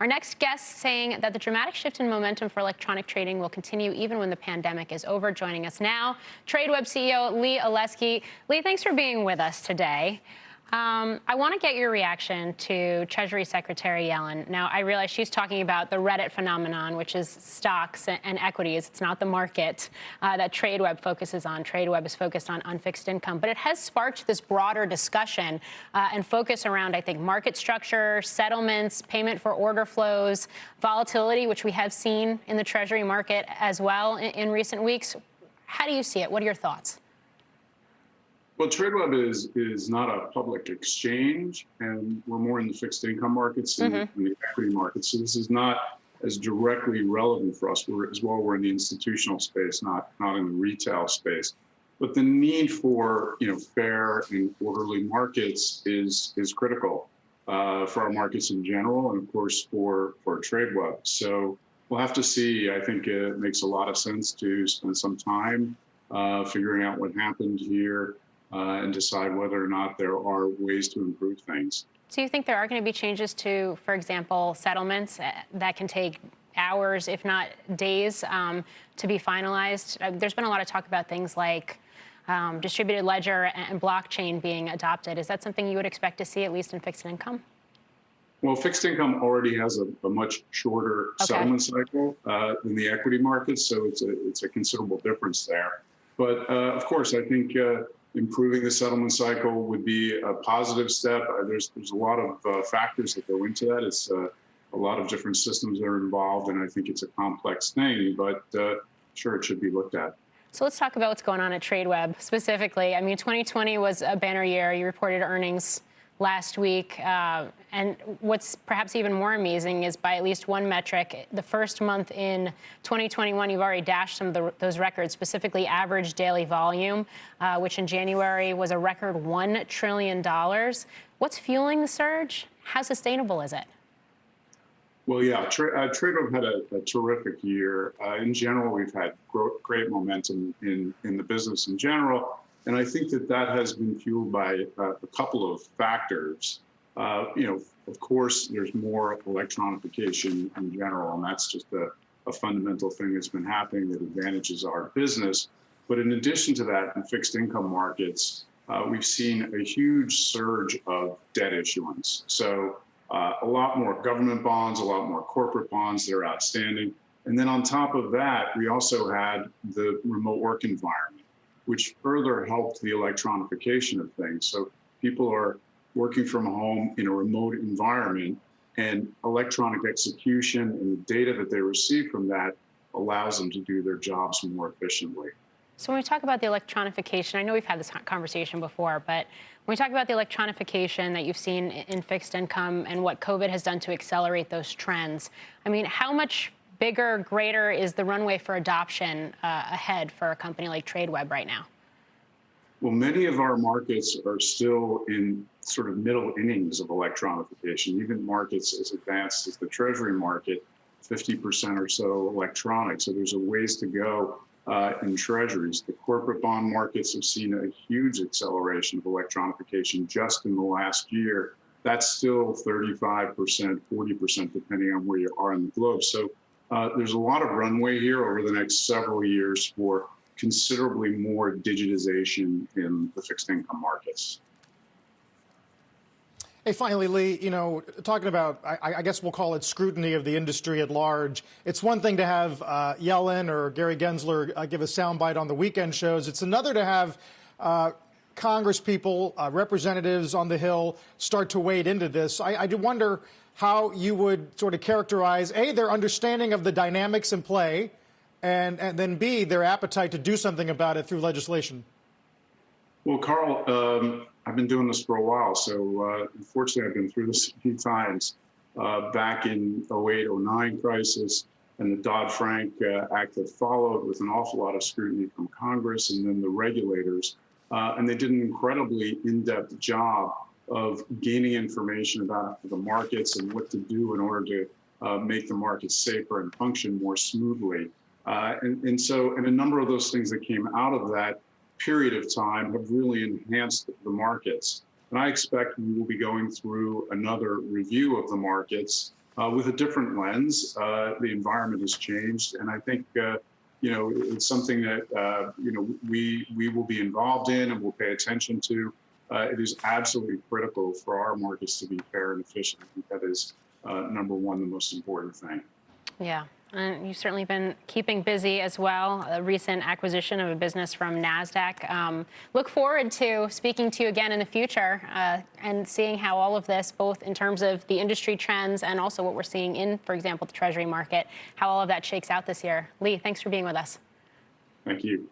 Our next guest saying that the dramatic shift in momentum for electronic trading will continue even when the pandemic is over. Joining us now, Tradeweb CEO Lee Olesky. Lee, thanks for being with us today. I want to get your reaction to Treasury Secretary Yellen. Now, I realize she's talking about the Reddit phenomenon, which is stocks and equities. It's not the market that Tradeweb focuses on. Tradeweb is focused on fixed income. But it has sparked this broader discussion and focus around, I think, market structure, settlements, payment for order flows, volatility, which we have seen in the Treasury market as well in recent weeks. How do you see it? What are your thoughts? Well, Tradeweb is not a public exchange, and we're more in the fixed income markets and the equity markets. So this is not as directly relevant for us. We're in the institutional space, not in the retail space. But the need for fair and orderly markets is critical for our markets in general, and of course for Tradeweb. So we'll have to see. I think it makes a lot of sense to spend some time figuring out what happened here. And decide whether or not there are ways to improve things. So you think there are going to be changes to, for example, settlements that can take hours, if not days, to be finalized? There's been a lot of talk about things like distributed ledger and blockchain being adopted. Is that something you would expect to see, at least in fixed income? Well, fixed income already has a much shorter settlement cycle than the equity markets, so it's a considerable difference there. But of course, I think improving the settlement cycle would be a positive step. There's a lot of factors that go into that. It's a lot of different systems that are involved, and I think it's a complex thing, but sure, it should be looked at. So let's talk about what's going on at Tradeweb specifically. I mean, 2020 was a banner year. You reported earnings last week. And what's perhaps even more amazing is, by at least one metric, the first month in 2021, you've already dashed some of those records, specifically average daily volume, which in January was a record $1 trillion. What's fueling the surge? How sustainable is it? Well, yeah, Tradeweb had a terrific year. In general, we've had great momentum in the business in general. And I think that has been fueled by a couple of factors. Of course, there's more electronification in general, and that's just a fundamental thing that's been happening that advantages our business. But in addition to that, in fixed income markets, we've seen a huge surge of debt issuance. So a lot more government bonds, a lot more corporate bonds that are outstanding. And then on top of that, we also had the remote work environment, which further helped the electronification of things. So people are working from home in a remote environment, and electronic execution and the data that they receive from that allows them to do their jobs more efficiently. So when we talk about the electronification, I know we've had this conversation before, but when we talk about the electronification that you've seen in fixed income and what COVID has done to accelerate those trends, I mean, how much bigger, greater is the runway for adoption ahead for a company like Tradeweb right now? Well, many of our markets are still in sort of middle innings of electronification. Even markets as advanced as the Treasury market, 50% or so electronic. So there's a ways to go in Treasuries. The corporate bond markets have seen a huge acceleration of electronification just in the last year. That's still 35%, 40%, depending on where you are in the globe. So there's a lot of runway here over the next several years for considerably more digitization in the fixed income markets. Hey, finally, Lee, talking about, I guess we'll call it scrutiny of the industry at large. It's one thing to have Yellen or Gary Gensler give a soundbite on the weekend shows. It's another to have Congress people, representatives on the Hill start to wade into this. I do wonder how you would sort of characterize, A, their understanding of the dynamics in play, and then B, their appetite to do something about it through legislation. Well, Carl, I've been doing this for a while, so unfortunately I've been through this a few times. Back in 08, 09 crisis and the Dodd-Frank Act that followed, with an awful lot of scrutiny from Congress and then the regulators. And they did an incredibly in-depth job of gaining information about the markets and what to do in order to make the markets safer and function more smoothly. And a number of those things that came out of that period of time have really enhanced the markets. And I expect we will be going through another review of the markets with a different lens. The environment has changed, and I think it's something that we will be involved in and will pay attention to. It is absolutely critical for our markets to be fair and efficient. I think that is number one, the most important thing. Yeah. And you've certainly been keeping busy as well. A recent acquisition of a business from NASDAQ. Look forward to speaking to you again in the future and seeing how all of this, both in terms of the industry trends and also what we're seeing in, for example, the Treasury market, how all of that shakes out this year. Lee, thanks for being with us. Thank you.